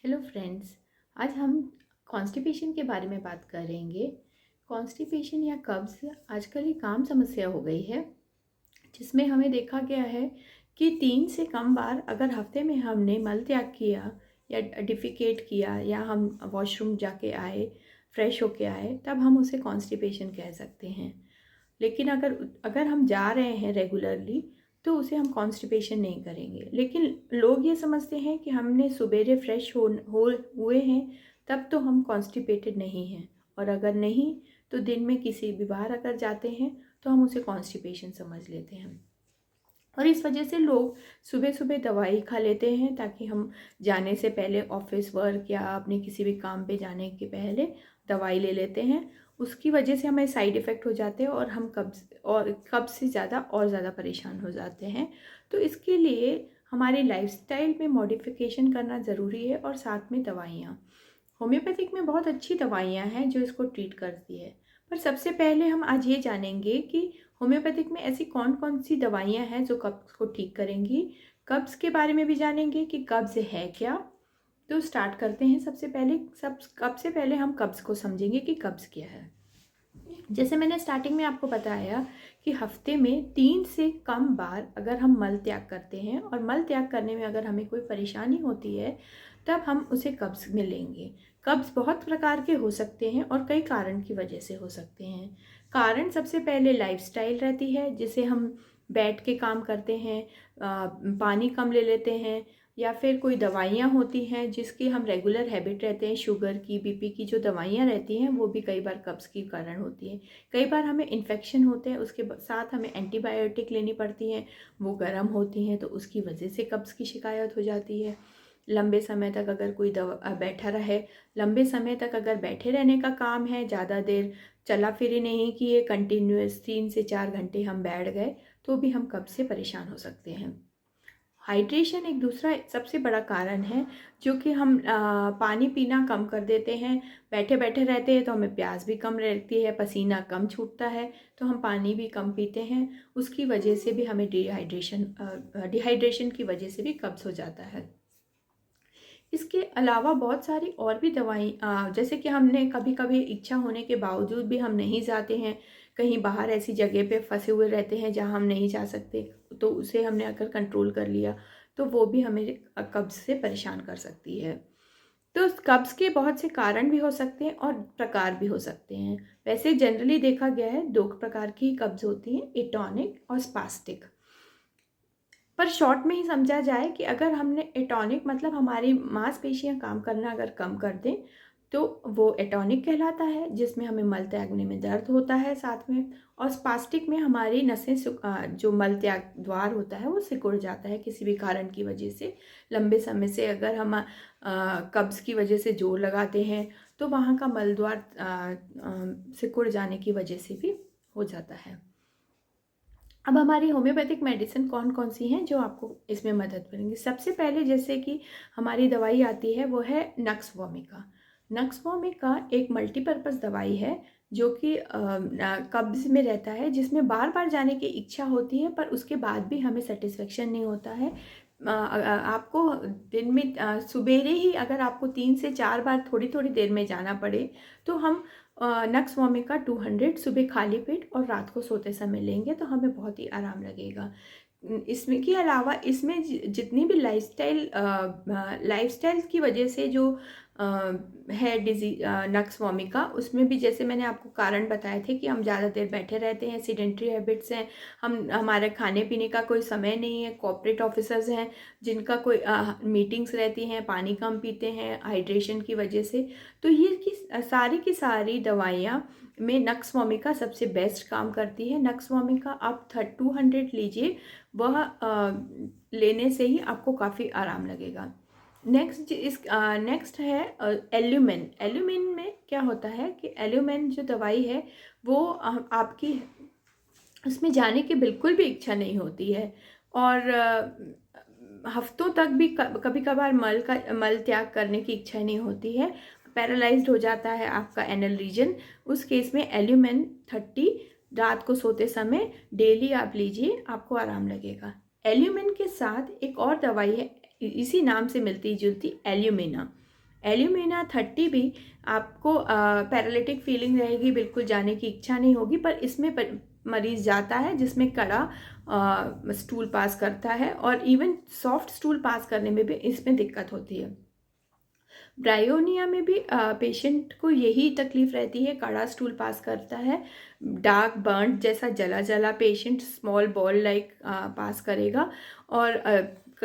Hello friends. आज हम constipation के बारे में बात करेंगे। कॉन्स्टिपेशन या कब्ज़ आजकल एक आम समस्या हो गई है, जिसमें हमें देखा गया है कि 3 से कम बार अगर हफ्ते में हमने मल त्याग किया या डिफिकेट किया या हम वॉशरूम जाके आए, फ्रेश होके आए, तब हम उसे कॉन्स्टिपेशन कह सकते हैं। लेकिन अगर अगर हम जा रहे हैं रेगुलरली तो उसे हम कॉन्स्टिपेशन नहीं करेंगे। लेकिन लोग ये समझते हैं कि हमने सुबेरे फ्रेश हो हुए हैं तब तो हम कॉन्स्टिपेटेड नहीं हैं, और अगर नहीं तो दिन में किसी भी बार अगर जाते हैं तो हम उसे कॉन्स्टिपेशन समझ लेते हैं। और इस वजह से लोग सुबह सुबह दवाई खा लेते हैं ताकि हम जाने से पहले ऑफिस वर्क या अपने किसी भी काम पे जाने के पहले दवाई ले लेते हैं। उसकी वजह से हमें साइड इफ़ेक्ट हो जाते हैं और हम कब्ज़ से ज़्यादा और ज़्यादा परेशान हो जाते हैं। तो इसके लिए हमारे लाइफस्टाइल में मॉडिफिकेशन करना ज़रूरी है, और साथ में दवाइयाँ। होम्योपैथिक में बहुत अच्छी दवाइयाँ हैं जो इसको ट्रीट करती है। पर सबसे पहले हम आज ये जानेंगे कि होम्योपैथिक में ऐसी कौन कौन सी दवाइयाँ हैं जो कब्ज़ को ठीक करेंगी। कब्ज़ के बारे में भी जानेंगे कि कब्ज़ है क्या। तो स्टार्ट करते हैं। सबसे पहले हम कब्ज़ को समझेंगे कि कब्ज़ क्या है। जैसे मैंने स्टार्टिंग में आपको बताया कि हफ्ते में 3 से कम बार अगर हम मल त्याग करते हैं और मल त्याग करने में अगर हमें कोई परेशानी होती है तब हम उसे कब्ज़ में लेंगे। कब्ज़ बहुत प्रकार के हो सकते हैं और कई कारण की वजह से हो सकते हैं। कारण सबसे पहले लाइफस्टाइल रहती है, जिसे हम बैठ के काम करते हैं, पानी कम ले लेते हैं, या फिर कोई दवाइयाँ होती हैं जिसकी हम रेगुलर हैबिट रहते हैं। शुगर की, बीपी की जो दवाइयाँ रहती हैं वो भी कई बार कब्ज़ के कारण होती हैं। कई बार हमें इन्फेक्शन होते हैं, उसके साथ हमें एंटीबायोटिक लेनी पड़ती हैं, वो गर्म होती हैं तो उसकी वजह से कब्ज़ की शिकायत हो जाती है। लंबे समय तक अगर कोई बैठा रहे, लंबे समय तक अगर बैठे रहने का काम है, ज़्यादा देर चला फिरी नहीं किए, कंटिन्यूअस 3 से 4 घंटे हम बैठ गए, तो भी हम कब्ज़ से परेशान हो सकते हैं। हाइड्रेशन एक दूसरा सबसे बड़ा कारण है, जो कि हम पानी पीना कम कर देते हैं। बैठे बैठे रहते हैं तो हमें प्यास भी कम रहती है, पसीना कम छूटता है, तो हम पानी भी कम पीते हैं। उसकी वजह से भी हमें डिहाइड्रेशन की वजह से भी कब्ज़ हो जाता है। इसके अलावा बहुत सारी और भी दवाई, जैसे कि हमने कभी कभी इच्छा होने के बावजूद भी हम नहीं जाते हैं, कहीं बाहर ऐसी जगह पे फंसे हुए रहते हैं जहाँ हम नहीं जा सकते, तो उसे हमने अगर कंट्रोल कर लिया तो वो भी हमें कब्ज़ से परेशान कर सकती है। तो कब्ज़ के बहुत से कारण भी हो सकते हैं और प्रकार भी हो सकते हैं। वैसे जनरली देखा गया है 2 प्रकार की कब्ज़ होती हैं, एटॉनिक और स्पास्टिक। पर शॉर्ट में ही समझा जाए कि अगर हमने एटॉनिक मतलब हमारी मांसपेशियां काम करना अगर कम कर दें तो वो एटॉनिक कहलाता है, जिसमें हमें मल त्यागने में दर्द होता है साथ में। और स्पास्टिक में हमारी नसें जो मल त्याग द्वार होता है वो सिकुड़ जाता है किसी भी कारण की वजह से। लंबे समय से अगर हम कब्ज़ की वजह से जोर लगाते हैं तो वहाँ का मल द्वार सिकुड़ जाने की वजह से भी हो जाता है। अब हमारी होम्योपैथिक मेडिसिन कौन कौन सी हैं जो आपको इसमें मदद करेंगी। सबसे पहले जैसे कि हमारी दवाई आती है वो है नक्स वोमिका। नक्स वोमिका एक मल्टीपर्पज़ दवाई है जो कि कब्ज़ में रहता है, जिसमें बार बार जाने की इच्छा होती है पर उसके बाद भी हमें सेटिस्फेक्शन नहीं होता है। आपको दिन में सुबेरे ही अगर आपको 3 से 4 बार थोड़ी थोड़ी देर में जाना पड़े तो हम नक्स वोमिका 200 सुबह खाली पेट और रात को सोते समय लेंगे तो हमें बहुत ही आराम लगेगा। इसमें के अलावा इसमें जितनी भी लाइफस्टाइल की वजह से जो है नक्स वोमिका, उसमें भी जैसे मैंने आपको कारण बताए थे कि हम ज़्यादा देर बैठे रहते हैं, सीडेंट्री हैबिट्स हैं, हमारे खाने पीने का कोई समय नहीं है, कॉर्पोरेट ऑफिसर्स हैं जिनका कोई मीटिंग्स रहती हैं, पानी कम पीते हैं हाइड्रेशन की वजह से। तो ये सारी की सारी दवाइयाँ में नक्स वोमिका सबसे बेस्ट काम करती है। नक्स वोमिका आप 200 लीजिए, वह लेने से ही आपको काफ़ी आराम लगेगा। नेक्स्ट है एल्यूमिन। एल्यूमिन में क्या होता है कि एल्यूमिन जो दवाई है वो आपकी उसमें जाने की बिल्कुल भी इच्छा नहीं होती है, और हफ्तों तक भी कभी कभार मल त्याग करने की इच्छा नहीं होती है, पैरालाइज्ड हो जाता है आपका एनल रीजन। उस केस में एल्यूमिन 30 रात को सोते समय डेली आप लीजिए, आपको आराम लगेगा। एल्यूमिन के साथ एक और दवाई है इसी नाम से मिलती जुलती, एल्यूमिना। एल्यूमिना 30 भी आपको पैरालिटिक फीलिंग रहेगी, बिल्कुल जाने की इच्छा नहीं होगी, पर इसमें मरीज जाता है जिसमें कड़ा स्टूल पास करता है, और इवन सॉफ्ट स्टूल पास करने में भी इसमें दिक्कत होती है। ब्रायोनिया में भी पेशेंट को यही तकलीफ रहती है, कड़ा स्टूल पास करता है, डार्क बर्न जैसा जला जला पेशेंट स्मॉल बॉल लाइक पास करेगा, और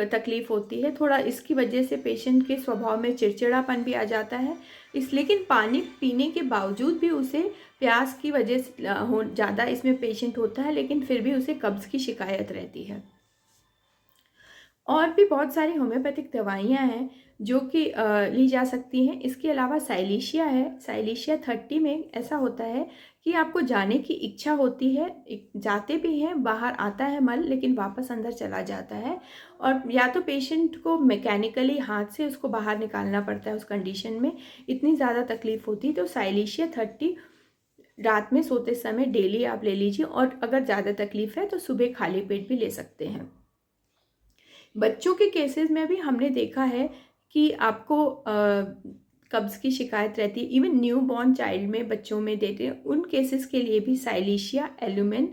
तकलीफ होती है थोड़ा। इसकी वजह से पेशेंट के स्वभाव में चिड़चिड़ापन भी आ जाता है, लेकिन पानी पीने के बावजूद भी उसे प्यास की वजह से ज़्यादा इसमें पेशेंट होता है, लेकिन फिर भी उसे कब्ज़ की शिकायत रहती है। और भी बहुत सारी होम्योपैथिक दवाइयाँ हैं जो कि ली जा सकती हैं। इसके अलावा साइलिशिया है। साइलिशिया 30 में ऐसा होता है कि आपको जाने की इच्छा होती है, जाते भी हैं, बाहर आता है मल, लेकिन वापस अंदर चला जाता है, और या तो पेशेंट को मैकेनिकली हाथ से उसको बाहर निकालना पड़ता है। उस कंडीशन में इतनी ज़्यादा तकलीफ होती है। तो साइलिशिया 30 रात में सोते समय डेली आप ले लीजिए, और अगर ज़्यादा तकलीफ है तो सुबह खाली पेट भी ले सकते हैं। बच्चों के केसेस में भी हमने देखा है कि आपको कब्ज़ की शिकायत रहती है, इवन न्यू बॉर्न चाइल्ड में, बच्चों में देते हैं, उन केसेस के लिए भी साइलिशिया, एल्यूमिन,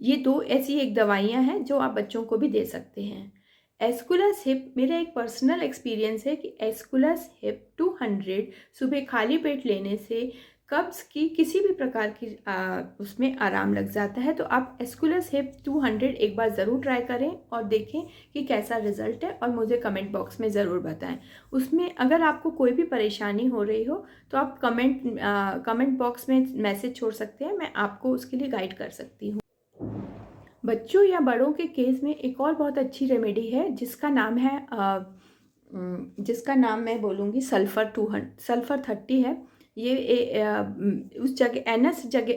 ये 2 ऐसी एक दवाइयाँ हैं जो आप बच्चों को भी दे सकते हैं। एस्कुलस हिप, मेरा एक पर्सनल एक्सपीरियंस है कि एस्कुलस हिप 200 सुबह खाली पेट लेने से कब्ज़ की किसी भी प्रकार की उसमें आराम लग जाता है। तो आप एस्कुलस हिप 200 एक बार ज़रूर ट्राई करें और देखें कि कैसा रिज़ल्ट है, और मुझे कमेंट बॉक्स में ज़रूर बताएं। उसमें अगर आपको कोई भी परेशानी हो रही हो तो आप कमेंट बॉक्स में मैसेज छोड़ सकते हैं, मैं आपको उसके लिए गाइड कर सकती हूँ। बच्चों या बड़ों के केस में एक और बहुत अच्छी रेमेडी है जिसका नाम मैं बोलूँगी सल्फ़र 30 है। ये उस जगह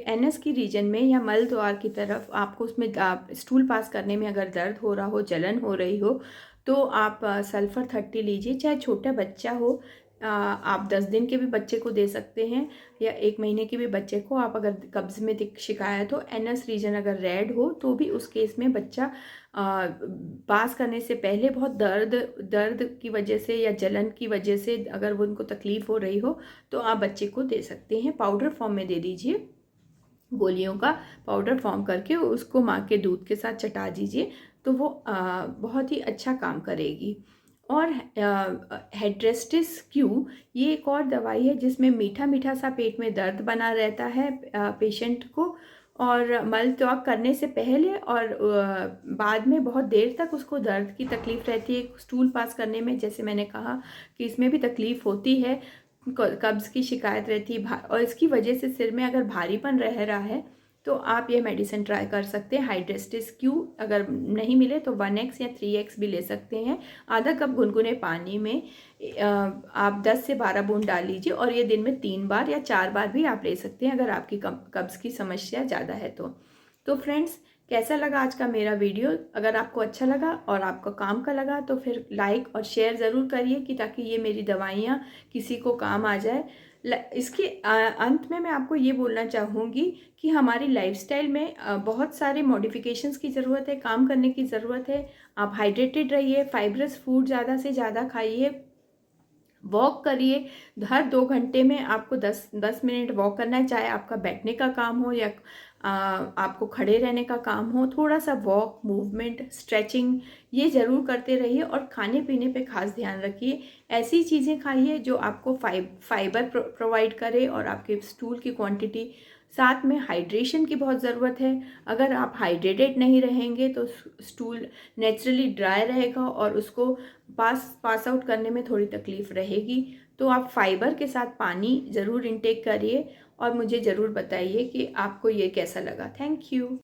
एनस की रीजन में या मल द्वार की तरफ आपको उसमें स्टूल पास करने में अगर दर्द हो रहा हो, जलन हो रही हो, तो आप सल्फ़र 30 लीजिए। चाहे छोटा बच्चा हो, आप 10 दिन के भी बच्चे को दे सकते हैं, या 1 महीने के भी बच्चे को। आप अगर कब्ज़ में शिकायत हो, एनस रीजन अगर रेड हो, तो भी उस केस में बच्चा पास करने से पहले बहुत दर्द की वजह से या जलन की वजह से अगर वो उनको तकलीफ़ हो रही हो, तो आप बच्चे को दे सकते हैं। पाउडर फॉर्म में दे दीजिए, गोलियों का पाउडर फॉर्म करके उसको माँ के दूध के साथ चटा दीजिए, तो वो बहुत ही अच्छा काम करेगी। और हेड्रेस्टिस क्यू, ये एक और दवाई है जिसमें मीठा मीठा सा पेट में दर्द बना रहता है पेशेंट को, और मल त्याग करने से पहले और बाद में बहुत देर तक उसको दर्द की तकलीफ़ रहती है स्टूल पास करने में। जैसे मैंने कहा कि इसमें भी तकलीफ़ होती है, कब्ज़ की शिकायत रहती है, और इसकी वजह से सिर में अगर भारीपन रह रहा है तो आप ये मेडिसिन ट्राई कर सकते हैं। हाइड्रेस्टिस क्यू अगर नहीं मिले तो 1x या 3x भी ले सकते हैं। आधा कप गुनगुने पानी में आप 10 से 12 बूंद डाल लीजिए, और ये दिन में 3 बार या 4 बार भी आप ले सकते हैं अगर आपकी कब्ज़ की समस्या ज़्यादा है तो फ्रेंड्स, कैसा लगा आज का मेरा वीडियो? अगर आपको अच्छा लगा और आपको काम का लगा तो फिर लाइक और शेयर ज़रूर करिए, कि ताकि ये मेरी दवाइयाँ किसी को काम आ जाए। इसके अंत में मैं आपको ये बोलना चाहूँगी कि हमारी लाइफस्टाइल में बहुत सारे मॉडिफिकेशंस की ज़रूरत है, काम करने की ज़रूरत है। आप हाइड्रेटेड रहिए, फाइब्रस फूड ज़्यादा से ज़्यादा खाइए, वॉक करिए। हर 2 घंटे में आपको 10 मिनट वॉक करना है, चाहे आपका बैठने का काम हो या आपको खड़े रहने का काम हो। थोड़ा सा वॉक, मूवमेंट, स्ट्रेचिंग ये ज़रूर करते रहिए, और खाने पीने पे खास ध्यान रखिए। ऐसी चीज़ें खाइए जो आपको फाइबर प्रोवाइड करे, और आपके स्टूल की क्वांटिटी, साथ में हाइड्रेशन की बहुत ज़रूरत है। अगर आप हाइड्रेटेड नहीं रहेंगे तो स्टूल नेचुरली ड्राई रहेगा, और उसको पास आउट करने में थोड़ी तकलीफ़ रहेगी। तो आप फाइबर के साथ पानी ज़रूर इंटेक करिए, और मुझे ज़रूर बताइए कि आपको ये कैसा लगा। Thank you.